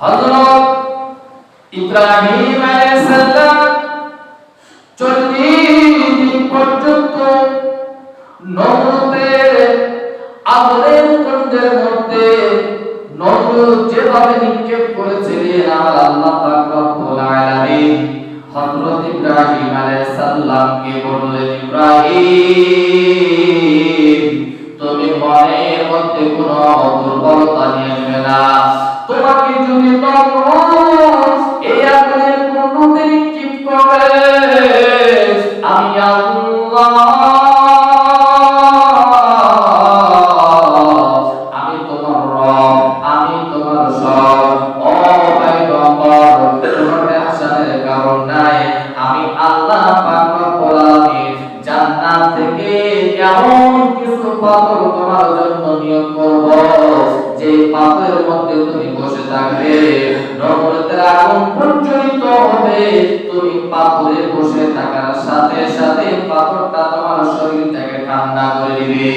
হযরত ইব্রাহিম আলাইহিস সালাম 40 দিন পর্যন্ত নমরুদের আগুনের কুণ্ডের মধ্যে নমরুদ যেভাবে নিক্ষেপ করেছিলেন, আমার আল্লাহ পাক রব্বুল আলামিন হযরত ইব্রাহিম আলাইহিস সালামকে বললেন, ইব্রাহিম তুমি মনের মধ্যে কোনো দুর্বলতা নিয়ে আসবে না। তোমাকে যদি নমরুদ এই আগুনের কুণ্ডে নিক্ষেপ করে, আমি আল্লাহ পাথর তোমার জন্য নিয়োগ করব, যে পাথরের মধ্যে তুমি বসে থাকবে, নমরুদের আগুন প্রজ্বলিত হবে, তুমি পাথরে বসে থাকার সাথে সাথে পাথরটা তোমার শরীর থেকে ঠান্ডা করে দিবে।